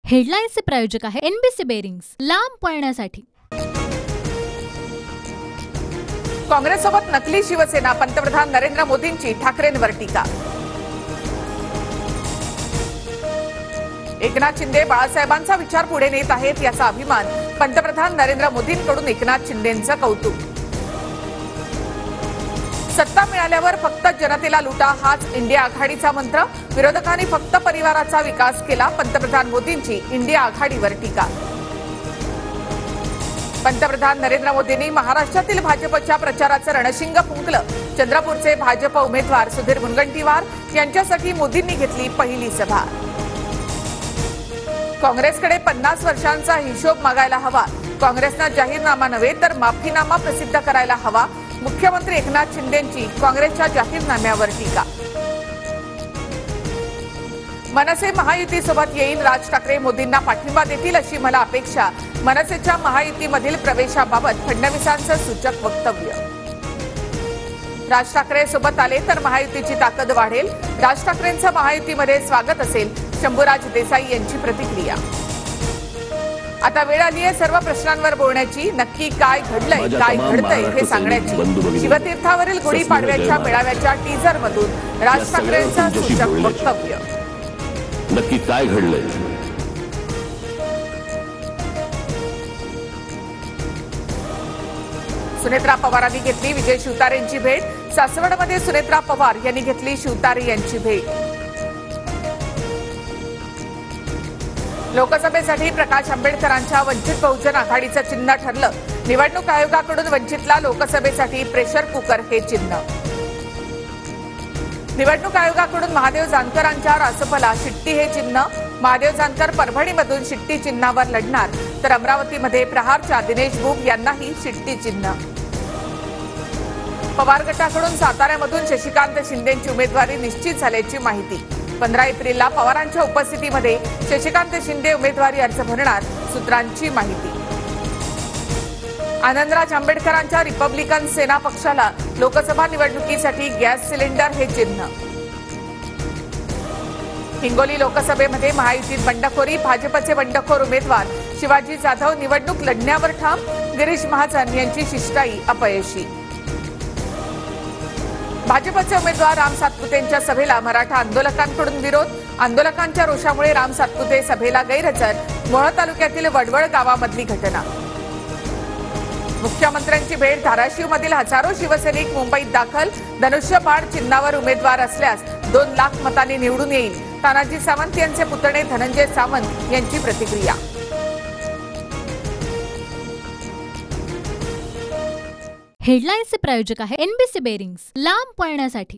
हेडलाईन्सचे प्रायोजक आहे NBC bearings, लांब पळण्यासाठी। काँग्रेससोबत नकली शिवसेना, पंतप्रधान नरेंद्र मोदींची ठाकरेंवर टीका। एकनाथ शिंदे बाळासाहेबांचा विचार पुढे नेत आहेत याचा अभिमान, पंतप्रधान नरेंद्र मोदींकडून एकनाथ शिंदेंचं कौतुक। सत्ता मिळाल्यावर फक्त जनतेला लुटा हाच इंडिया आघाडीचा मंत्र, विरोधकांनी फक्त परिवाराचा विकास केला, पंतप्रधान मोदींची इंडिया आघाडीवर टीका। पंतप्रधान नरेंद्र मोदींनी महाराष्ट्रातील भाजपच्या प्रचाराचं रणशिंग फुंकलं, चंद्रपूरचे भाजप उमेदवार सुधीर मुनगंटीवार यांच्यासाठी मोदींनी घेतली पहिली सभा। काँग्रेसकडे 50 वर्षांचा हिशोब मागायला हवा, काँग्रेसनं जाहीरनामा नव्हे तर माफीनामा प्रसिद्ध करायला हवा, मुख्यमंत्री एकनाथ शिंदेंची काँग्रेसच्या जाहीरनाम्यावर टीका। मनसे महायुतीसोबत येईल, राज ठाकरे मोदींना पाठिंबा देतील अशी मला अपेक्षा, मनसेच्या महायुतीमधील प्रवेशाबाबत फडणवीसांचं सूचक वक्तव्य। राज ठाकरे सोबत आले तर महायुतीची ताकद वाढेल, राज ठाकरेंचं महायुतीमध्ये स्वागत असेल, शंभूराज देसाई यांची प्रतिक्रिया। आता वेळ आली आहे सर्व प्रश्नांवर बोलण्याची, नक्की काय घडलंय, काय घडतंय हे सांगण्याची। शिवतीर्थावरील गुढीपाडव्याच्या मेळाव्याच्या टीझर मधून राज ठाकरेंचं सूचक वक्तव्य। नक्की काय घडलंय? सुनेत्रा पवारांनी घेतली विजय शिवतारेंची भेट, सासवडमध्ये सुनेत्रा पवार यांनी घेतली शिवतारे यांची भेट। लोकसभेसाठी प्रकाश आंबेडकरांच्या वंचित बहुजन आघाडीचं चिन्ह ठरलं, निवडणूक आयोगाकडून वंचितला लोकसभेसाठी प्रेशर कुकर हे चिन्ह। निवडणूक आयोगाकडून महादेव जानकरांच्या रासपला शिट्टी हे चिन्ह, महादेव जानकर परभणीमधून शिट्टी चिन्हावर लढणार, तर अमरावतीमध्ये प्रहारच्या दिनेश बुब यांनाही शिट्टी चिन्ह। पवार गटाकडून साताऱ्यामधून शशिकांत शिंदेंची उमेदवारी निश्चित झाल्याची माहिती, 15 एप्रिलला पवारांच्या उपस्थितीमध्ये शशिकांत शिंदे उमेदवारी अर्ज भरणार, सूत्रांची माहिती। आनंदराज आंबेडकरांच्या रिपब्लिकन सेना पक्षाला लोकसभा निवडणुकीसाठी गॅस सिलेंडर हे चिन्ह। हिंगोली लोकसभेमध्ये महायुतीत बंडखोरी, भाजपचे बंडखोर उमेदवार शिवाजी जाधव निवडणूक लढण्यावर ठाम, गिरीश महाजन यांची शिष्टाई अपयशी। भाजपचे उमेदवार राम सातपुतेंच्या सभेला मराठा आंदोलकांकडून विरोध, आंदोलकांच्या रोषामुळे राम सातपुते सभेला गैरहजर, मोहोळ तालुक्यातील वडवळ गावामधली घटना। मुख्यमंत्र्यांची भेट, धाराशिवमधील हजारो शिवसैनिक मुंबईत दाखल, धनुष्यबाण चिन्हावर उमेदवार असल्यास 2 लाख मतांनी निवडून येईल, तानाजी सावंत यांचे पुतणे धनंजय सावंत यांची प्रतिक्रिया। हेडलाईन्सचे प्रायोजक आहे एनबीसी बेरिंग्स, लांब पळण्यासाठी।